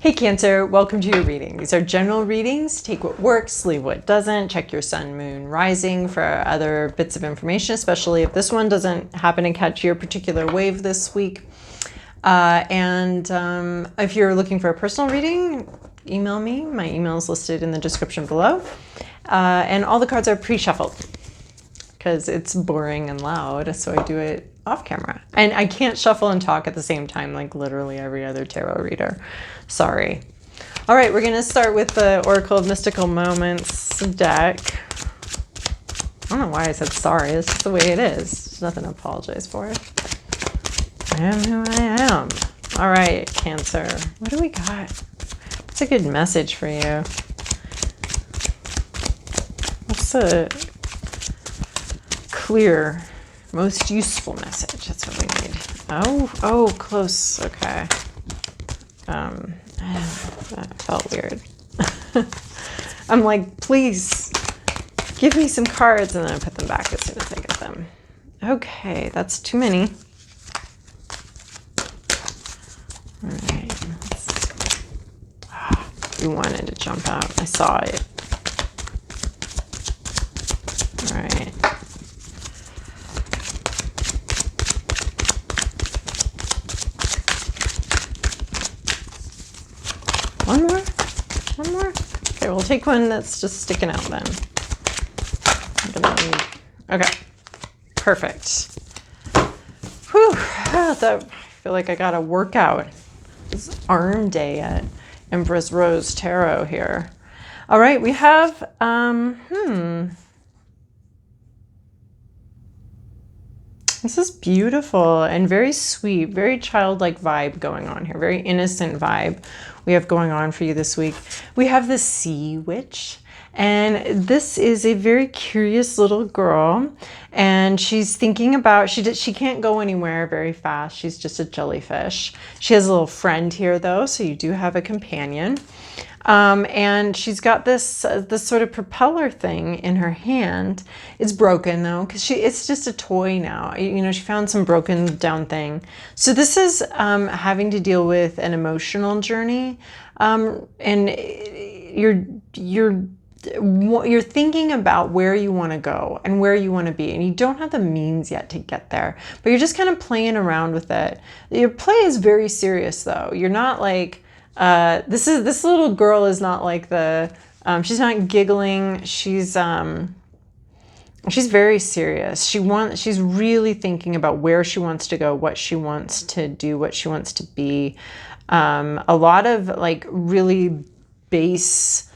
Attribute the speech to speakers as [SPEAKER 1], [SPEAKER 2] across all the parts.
[SPEAKER 1] Hey Cancer, welcome to your reading. These are general readings. Take what works, leave what doesn't. Check your sun, moon, rising for other bits of information, especially if this one doesn't happen to catch your particular wave this week. If you're looking for a personal reading, email me. My email is listed in the description below. And all the cards are pre-shuffled because it's boring and loud, so I do it off camera. And I can't shuffle and talk at the same time like literally every other tarot reader. Sorry. All right, we're going to start with the Oracle of Mystical Moments deck. I don't know why I said sorry. It's just the way it is. There's nothing to apologize for. I am who I am. All right, Cancer. What do we got? What's a good message for you? What's a clear, most useful message? That's what we need. Oh, close. Okay. That felt weird. I'm like, please give me some cards, and then I put them back as soon as I get them. Okay, that's too many. All right. You wanted to jump out. I saw it. All right. One more? One more? Okay, we'll take one that's just sticking out then. Okay, perfect. Whew, I feel like I got a workout. It's arm day at Empress Rose Tarot here. All right, we have, This is beautiful and very sweet, very childlike vibe going on here, very innocent vibe we have going on for you this week. We have the Sea Witch, and this is a very curious little girl, and she's thinking about, she can't go anywhere very fast. She's just a jellyfish. She has a little friend here though, so you do have a companion. And she's got this sort of propeller thing in her hand. It's broken though, because it's just a toy now. You know, she found some broken down thing. So this is having to deal with an emotional journey, and you're thinking about where you want to go and where you want to be, and you don't have the means yet to get there, but you're just kind of playing around with it. Your play is very serious though. You're not like, this little girl is not like she's not giggling. She's very serious. She's really thinking about where she wants to go, what she wants to do, what she wants to be. A lot of like really base,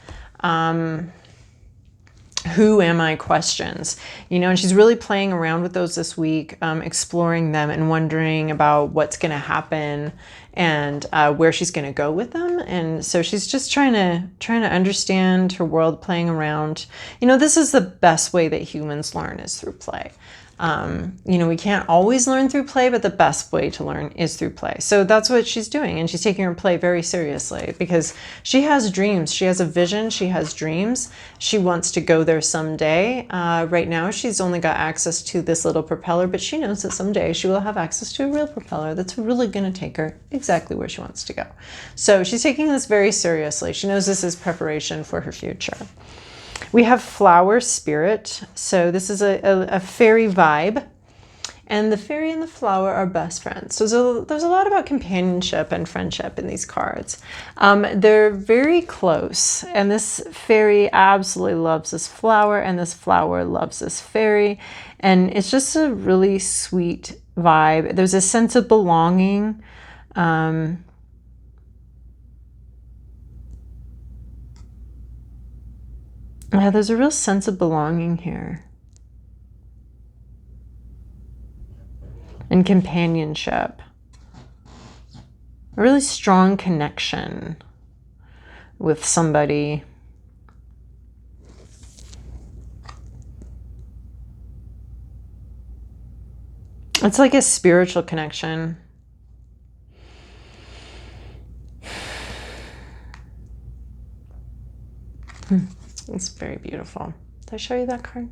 [SPEAKER 1] who am I questions, you know, and she's really playing around with those this week, exploring them and wondering about what's going to happen and where she's going to go with them. And so she's just trying to understand her world, playing around. You know, this is the best way that humans learn, is through play. You know, we can't always learn through play, but the best way to learn is through play. So that's what she's doing. And she's taking her play very seriously because she has dreams. She has a vision. She has dreams. She wants to go there someday. Right now, she's only got access to this little propeller, but she knows that someday she will have access to a real propeller that's really going to take her exactly where she wants to go. So she's taking this very seriously. She knows this is preparation for her future. We have Flower Spirit. So this is a fairy vibe. And the fairy and the flower are best friends. So there's a lot about companionship and friendship in these cards. They're very close. And this fairy absolutely loves this flower. And this flower loves this fairy. And it's just a really sweet vibe. There's a sense of belonging. Yeah, there's a real sense of belonging here. And companionship. A really strong connection with somebody. It's like a spiritual connection. It's very beautiful. Did I show you that card?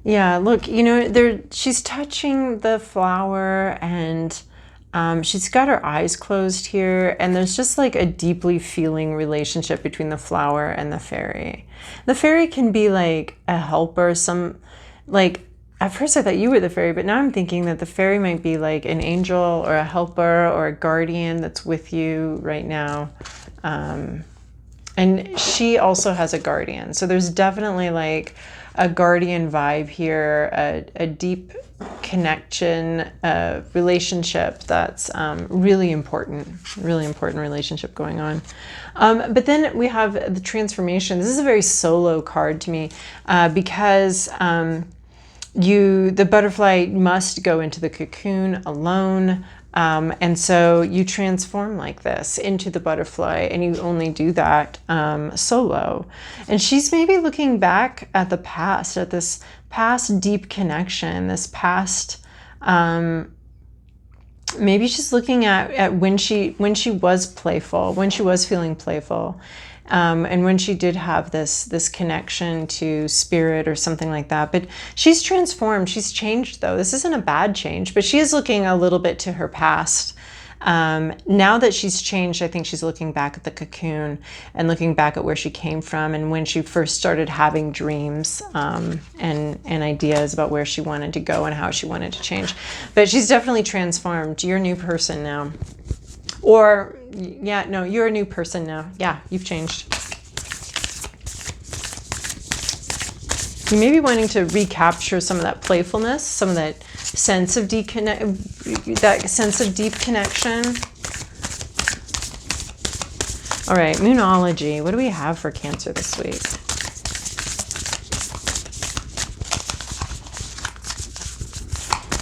[SPEAKER 1] Yeah, look, you know, she's touching the flower, and She's got her eyes closed here, and there's just like a deeply feeling relationship between the flower and the fairy. The fairy can be like a helper, at first I thought you were the fairy, but now I'm thinking that the fairy might be like an angel or a helper or a guardian that's with you right now. And she also has a guardian. So there's definitely like a guardian vibe here, a deep connection, relationship that's really important relationship going on. But then we have the transformation. This is a very solo card to me because the butterfly must go into the cocoon alone. And so you transform like this into the butterfly, and you only do that solo. And she's maybe looking back at the past, at this past deep connection, this past, maybe she's looking at when she was playful, when she was feeling playful. And when she did have this connection to spirit or something like that. But she's transformed. She's changed, though. This isn't a bad change, but she is looking a little bit to her past. Now that she's changed, I think she's looking back at the cocoon and looking back at where she came from and when she first started having dreams and ideas about where she wanted to go and how she wanted to change. But she's definitely transformed. You're a new person now. Or, yeah, no, you're a new person now. Yeah, you've changed. You may be wanting to recapture some of that playfulness, some of that sense of deep connection. All right, Moonology. What do we have for Cancer this week?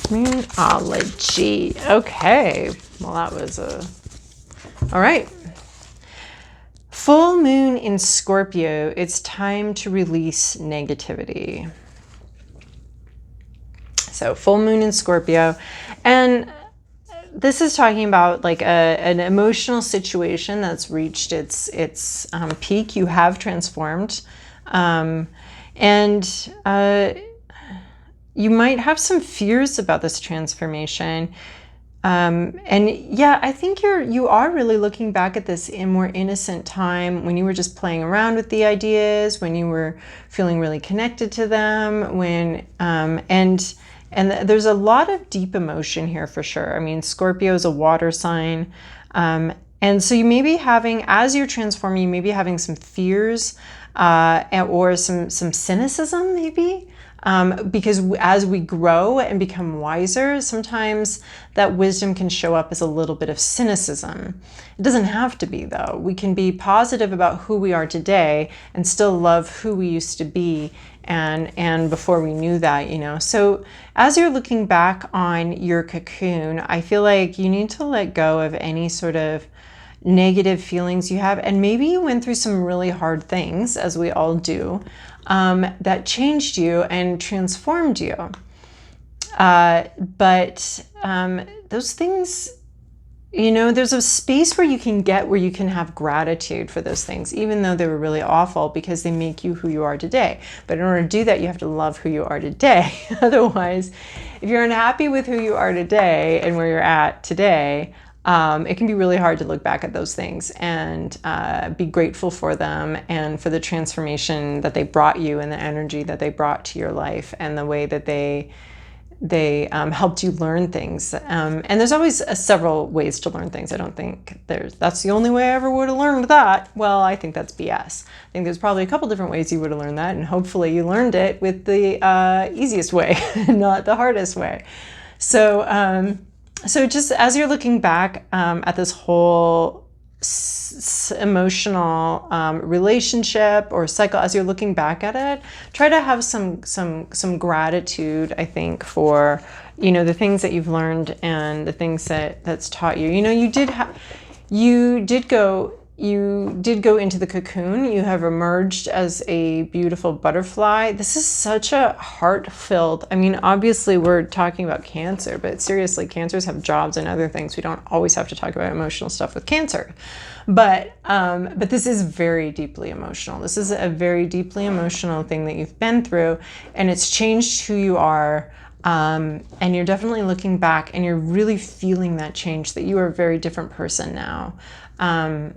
[SPEAKER 1] Moonology. Okay. Well, that was a... All right. Full moon in Scorpio. It's time to release negativity. So full moon in Scorpio. And this is talking about like an emotional situation that's reached its peak. You have transformed. And you might have some fears about this transformation. And yeah, I think you are really looking back at this in more innocent time when you were just playing around with the ideas, when you were feeling really connected to them, and there's a lot of deep emotion here for sure. I mean, Scorpio is a water sign. And so you may be having, as you're transforming, you may be having some fears, or some cynicism maybe. Because as we grow and become wiser, sometimes that wisdom can show up as a little bit of cynicism. It doesn't have to be, though. We can be positive about who we are today and still love who we used to be and before we knew that, you know. So as you're looking back on your cocoon, I feel like you need to let go of any sort of negative feelings you have. And maybe you went through some really hard things, as we all do, that changed you and transformed you. But those things, you know, there's a space where you can have gratitude for those things, even though they were really awful, because they make you who you are today. But in order to do that, you have to love who you are today. Otherwise, if you're unhappy with who you are today and where you're at today, it can be really hard to look back at those things and be grateful for them and for the transformation that they brought you and the energy that they brought to your life and the way that they helped you learn things. And there's always several ways to learn things. I don't think that's the only way I ever would have learned that. Well, I think that's BS. I think there's probably a couple different ways you would have learned that, and hopefully you learned it with the easiest way, not the hardest way. So just as you're looking back at this whole emotional relationship or cycle, as you're looking back at it, try to have some gratitude, I think, for, you know, the things that you've learned and the things that's taught you. You know, you did go into the cocoon. You have emerged as a beautiful butterfly. This is such a heart-filled, I mean, obviously we're talking about Cancer, but seriously, Cancers have jobs and other things. We don't always have to talk about emotional stuff with Cancer. But this is very deeply emotional. This is a very deeply emotional thing that you've been through, and it's changed who you are. And you're definitely looking back and you're really feeling that change, that you are a very different person now.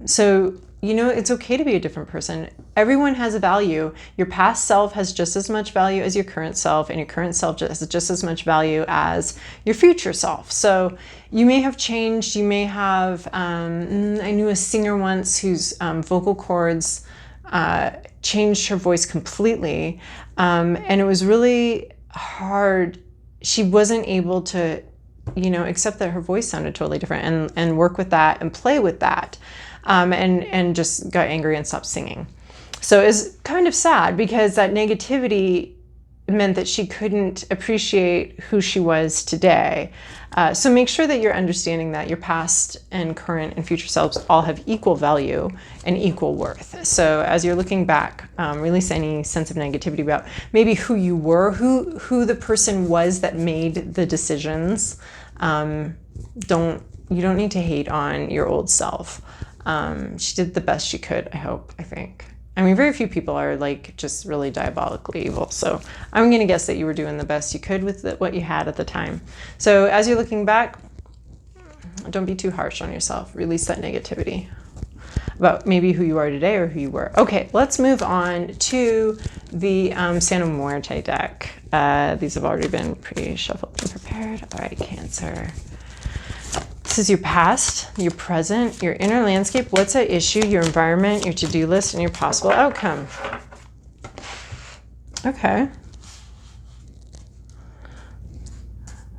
[SPEAKER 1] So, you know, it's okay to be a different person. Everyone has a value. Your past self has just as much value as your current self, and your current self has just as much value as your future self. So you may have changed. You may have, I knew a singer once whose vocal cords changed her voice completely. And it was really hard. She wasn't able to, you know, accept that her voice sounded totally different and work with that and play with that. And just got angry and stopped singing. So it's kind of sad because that negativity meant that she couldn't appreciate who she was today. So make sure that you're understanding that your past and current and future selves all have equal value and equal worth. So as you're looking back, release any sense of negativity about maybe who you were, who the person was that made the decisions. You don't need to hate on your old self. She did the best she could, I think. I mean, very few people are like just really diabolically evil. So I'm going to guess that you were doing the best you could with what you had at the time. So as you're looking back, don't be too harsh on yourself. Release that negativity about maybe who you are today or who you were. Okay, let's move on to the Santa Muerte deck. These have already been pre-shuffled and prepared. All right, Cancer. This is your past, your present, your inner landscape, what's at issue, your environment, your to-do list, and your possible outcome. Okay.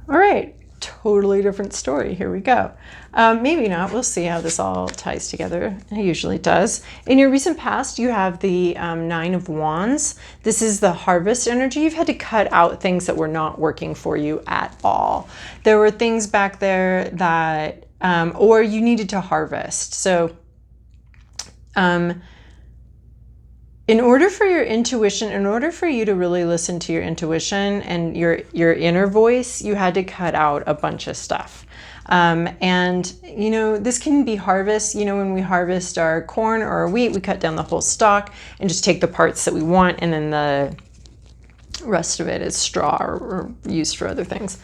[SPEAKER 1] All right, totally different story. Here we go. Maybe not. We'll see how this all ties together. It usually does. In your recent past, you have the Nine of Wands. This is the harvest energy. You've had to cut out things that were not working for you at all. There were things back there that, or you needed to harvest. So, in order for your intuition, in order for you to really listen to your intuition and your inner voice, you had to cut out a bunch of stuff. And, you know, this can be harvest. You know, when we harvest our corn or our wheat, we cut down the whole stalk and just take the parts that we want, and then the rest of it is straw or used for other things.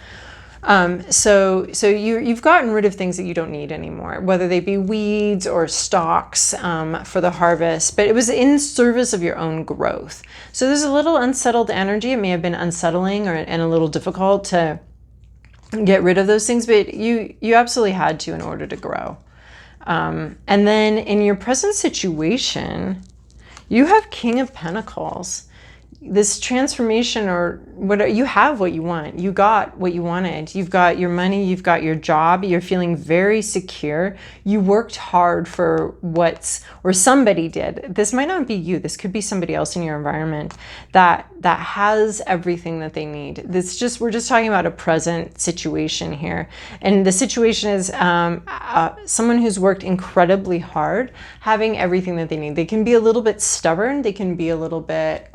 [SPEAKER 1] So you've gotten rid of things that you don't need anymore, whether they be weeds or stalks for the harvest, but it was in service of your own growth. So there's a little unsettled energy. It may have been unsettling and a little difficult to get rid of those things, but you absolutely had to in order to grow. And then in your present situation, you have King of Pentacles. This transformation, or whatever, you have what you want. You got what you wanted. You've got your money, you've got your job, you're feeling very secure. You worked hard for or somebody did. This might not be you. This could be somebody else in your environment that has everything that they need. We're just talking about a present situation here. And the situation is someone who's worked incredibly hard, having everything that they need. They can be a little bit stubborn. They can be a little bit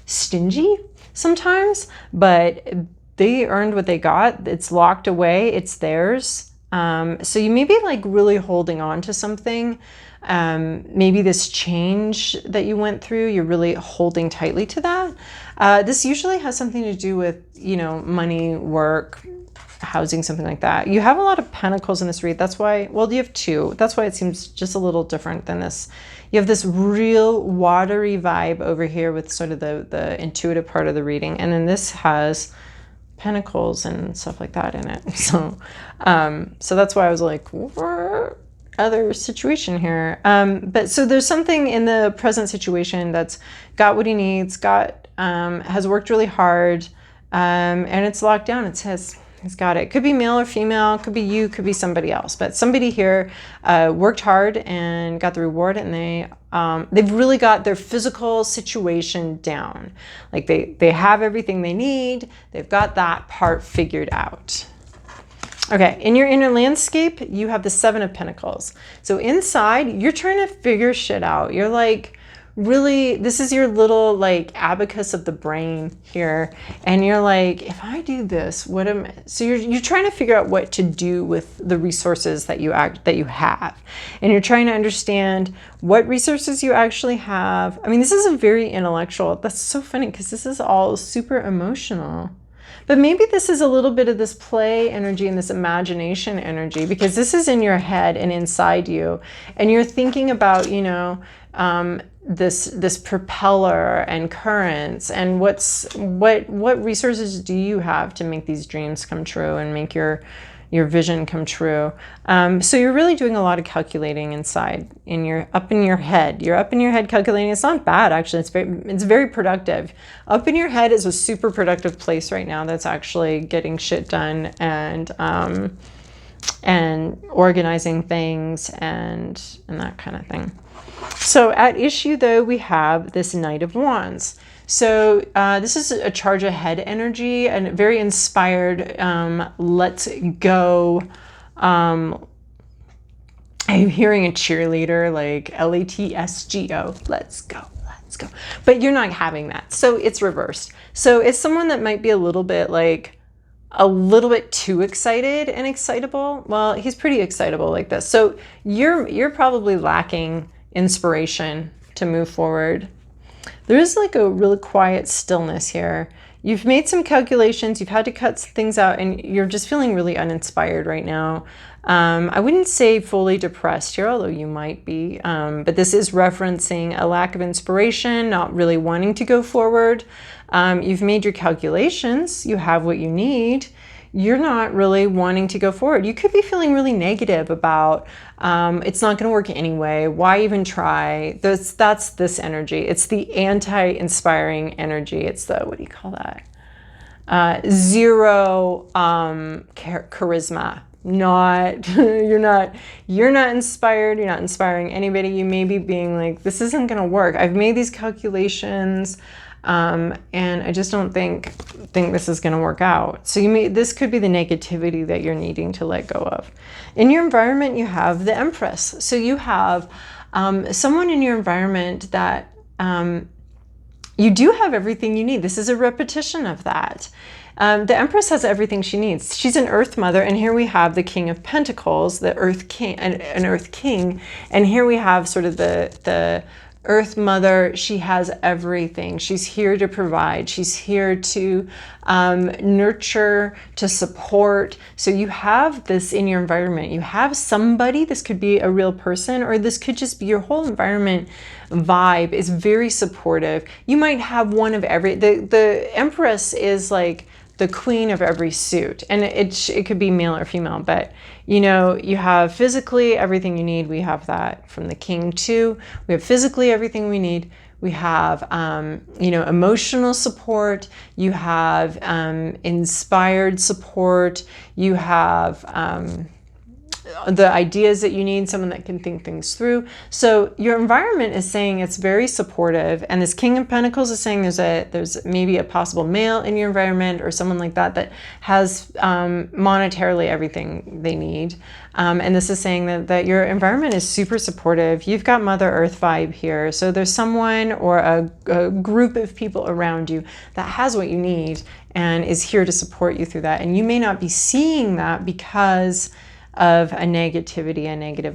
[SPEAKER 1] stingy sometimes, but they earned what they got. It's locked away. It's theirs. So you may be like really holding on to something. Maybe this change that you went through, you're really holding tightly to that. This usually has something to do with, you know, money, work, housing, something like that. You have a lot of pentacles in this read. That's why, well, you have two. That's why it seems just a little different than this. You have this real watery vibe over here with sort of the intuitive part of the reading. And then this has pentacles and stuff like that in it. So that's why I was like, what other situation here? But so there's something in the present situation that's got what he needs, has worked really hard, and it's locked down. It says, he's got it. Could be male or female, could be you, could be somebody else. But somebody here worked hard and got the reward, and they've really got their physical situation down. Like they have everything they need. They've got that part figured out. Okay, in your inner landscape, you have the Seven of Pentacles. So inside, you're trying to figure shit out. You're like, really, this is your little like abacus of the brain here, and you're like, if I do this, what am I? So you're trying to figure out what to do with the resources that you have, and you're trying to understand what resources you actually have. I mean, this is a very intellectual. That's so funny because this is all super emotional, But maybe this is a little bit of this play energy and this imagination energy, because this is in your head and inside you, and you're thinking about, you know, this propeller and currents, and what resources do you have to make these dreams come true and make your vision come true. So you're really doing a lot of calculating inside, up in your head. You're up in your head calculating. It's not bad, actually. It's very productive. Up in your head is a super productive place right now that's actually getting shit done and organizing things and that kind of thing. So at issue, though, we have this Knight of Wands. So this is a charge ahead energy and very inspired, let's go. I'm hearing a cheerleader, like LATSGO, let's go, let's go. But you're not having that. So it's reversed. So it's someone that might be a little bit too excited and excitable. Well, he's pretty excitable like this. So you're probably lacking inspiration to move forward. There is like a really quiet stillness here. You've made some calculations, you've had to cut things out, and you're just feeling really uninspired right now. I wouldn't say fully depressed here, although you might be, but this is referencing a lack of inspiration, not really wanting to go forward. You've made your calculations, you have what you need. You're not really wanting to go forward. You could be feeling really negative about it's not going to work anyway. Why even try? That's this energy. It's the anti-inspiring energy. It's the, what do you call that? Zero charisma. You're not inspired. You're not inspiring anybody. You may be being like, this isn't going to work. I've made these calculations. And I just don't think this is going to work out. So this could be the negativity that you're needing to let go of. In your environment, you have the Empress. So you have someone in your environment that you do have everything you need. This is a repetition of that. The Empress has everything she needs. She's an Earth Mother, and here we have the King of Pentacles, the Earth King, an Earth King, and here we have sort of the Earth Mother. She has everything. She's here to provide. She's here to nurture, to support. So you have this in your environment. You have somebody, this could be a real person, or this could just be your whole environment vibe is very supportive. You might have one of every, the Empress is like the queen of every suit, and it could be male or female, but you know, you have physically everything you need. We have that from the King too. We have physically everything we need. We have, you know, emotional support. You have inspired support. You have the ideas that you need, someone that can think things through. So your environment is saying it's very supportive, and this King of Pentacles is saying there's maybe a possible male in your environment or someone like that has monetarily everything they need. And this is saying that your environment is super supportive. You've got Mother Earth vibe here. So there's someone or a group of people around you that has what you need and is here to support you through that. And you may not be seeing that because of a negative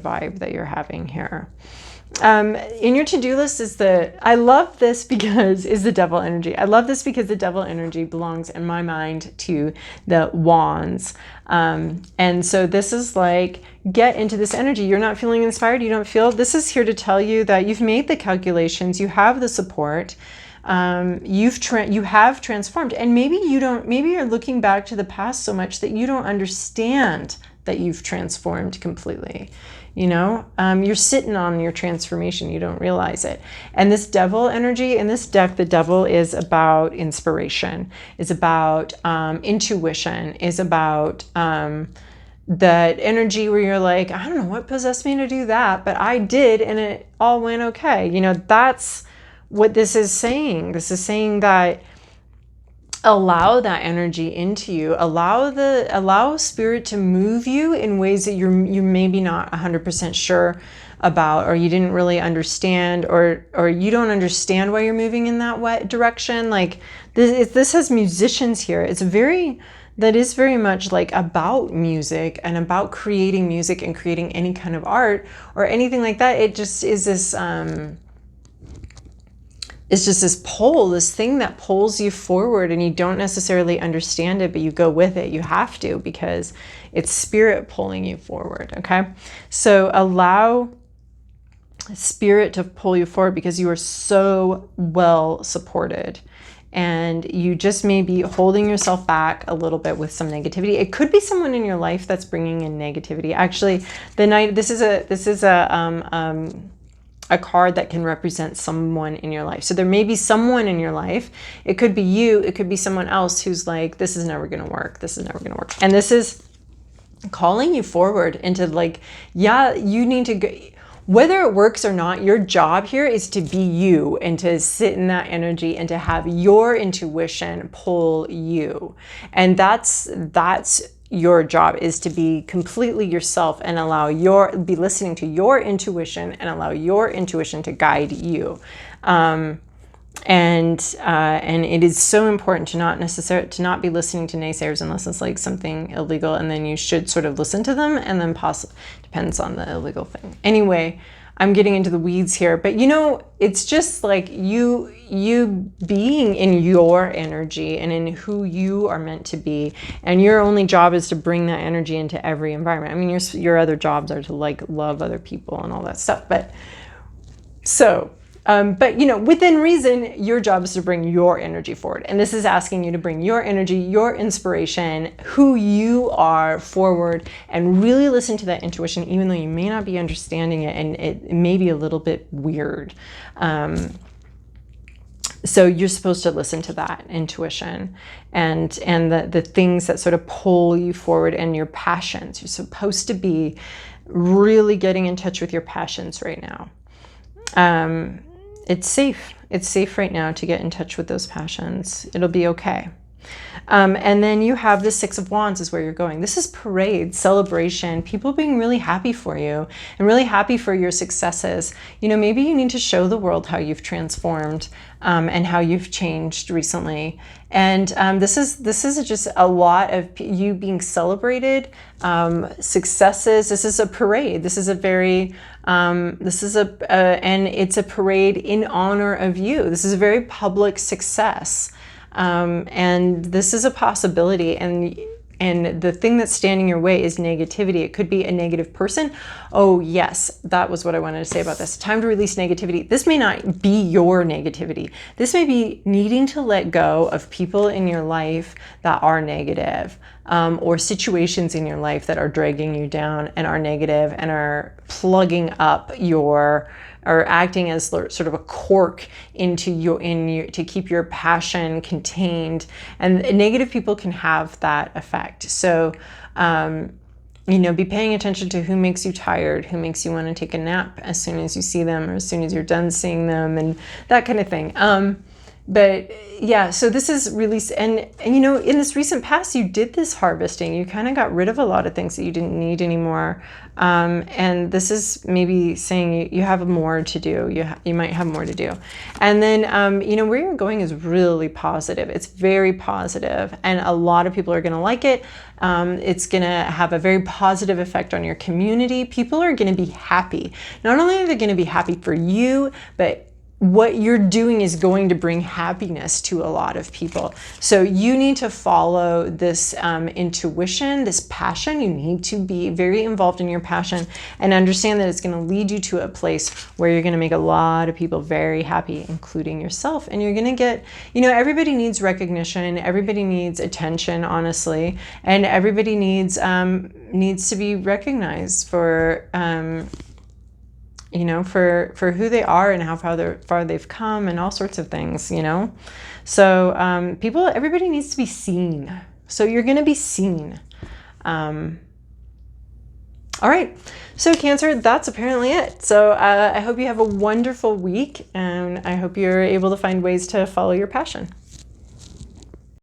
[SPEAKER 1] vibe that you're having here. In your to-do list is I love this because is the Devil energy. I love this because the Devil energy belongs in my mind to the Wands. And so this is like, get into this energy. You're not feeling inspired. You don't feel, this is here to tell you that you've made the calculations. You have the support. You have transformed, and maybe you're looking back to the past so much that you don't understand that you've transformed completely. You know, you're sitting on your transformation. You don't realize it. And this Devil energy in this deck, the Devil is about inspiration, is about intuition, is about that energy where you're like, I don't know what possessed me to do that, but I did, and it all went okay. You know, that's what this is saying. This is saying that allow that energy into you, allow spirit to move you in ways that you're maybe not 100% sure about, or you didn't really understand, or you don't understand why you're moving in that direction. Like this has musicians here. That is very much like about music and about creating music and creating any kind of art or anything like that. It just is this it's just this pull, this thing that pulls you forward, and you don't necessarily understand it, but you go with it. You have to, because it's spirit pulling you forward. Okay. So allow spirit to pull you forward, because you are so well supported. And you just may be holding yourself back a little bit with some negativity. It could be someone in your life that's bringing in negativity. Actually, this is a card that can represent someone in your life. So there may be someone in your life. It could be you. It could be someone else who's like, this is never going to work. This is never going to work. And this is calling you forward into like, yeah, you need to go. Whether it works or not, your job here is to be you and to sit in that energy and to have your intuition pull you. And that's your job, is to be completely yourself and be listening to your intuition and allow your intuition to guide you. And it is so important to not be listening to naysayers unless it's like something illegal, and then you should sort of listen to them, and then depends on the illegal thing. Anyway, I'm getting into the weeds here, but it's just like you being in your energy and in who you are meant to be, and your only job is to bring that energy into every environment. I mean, your other jobs are to like love other people and all that stuff, but within reason, your job is to bring your energy forward. And this is asking you to bring your energy, your inspiration, who you are forward, and really listen to that intuition, even though you may not be understanding it and it may be a little bit weird. So you're supposed to listen to that intuition and the things that sort of pull you forward, and your passions. You're supposed to be really getting in touch with your passions right now. It's safe. It's safe right now to get in touch with those passions. It'll be okay. And then you have the Six of Wands is where you're going. This is parade, celebration, people being really happy for you and really happy for your successes. Maybe you need to show the world how you've transformed and how you've changed recently. And this is just a lot of you being celebrated, successes. This is a parade. This is a very, and it's a parade in honor of you. This is a very public success. And this is a possibility, and the thing that's standing your way is negativity. It could be a negative person. Oh yes, that was what I wanted to say about this. Time to release negativity. This may not be your negativity. This may be needing to let go of people in your life that are negative, or situations in your life that are dragging you down and are negative and are plugging up or acting as sort of a cork into you to keep your passion contained. And negative people can have that effect. So, be paying attention to who makes you tired, who makes you want to take a nap as soon as you see them or as soon as you're done seeing them, and that kind of thing. But yeah, so this is release. And in this recent past, you did this harvesting. You kind of got rid of a lot of things that you didn't need anymore. And this is maybe saying you have more to do. You might have more to do. And then, where you're going is really positive. It's very positive, and a lot of people are going to like it. It's going to have a very positive effect on your community. People are going to be happy. Not only are they going to be happy for you, but what you're doing is going to bring happiness to a lot of people. So you need to follow this intuition, this passion. You need to be very involved in your passion and understand that it's going to lead you to a place where you're going to make a lot of people very happy, including yourself. And you're going to get, everybody needs recognition. Everybody needs attention, honestly. And everybody needs to be recognized for for who they are and how far they've come and all sorts of things, So everybody needs to be seen. So you're going to be seen. All right. So Cancer, that's apparently it. So I hope you have a wonderful week, and I hope you're able to find ways to follow your passion.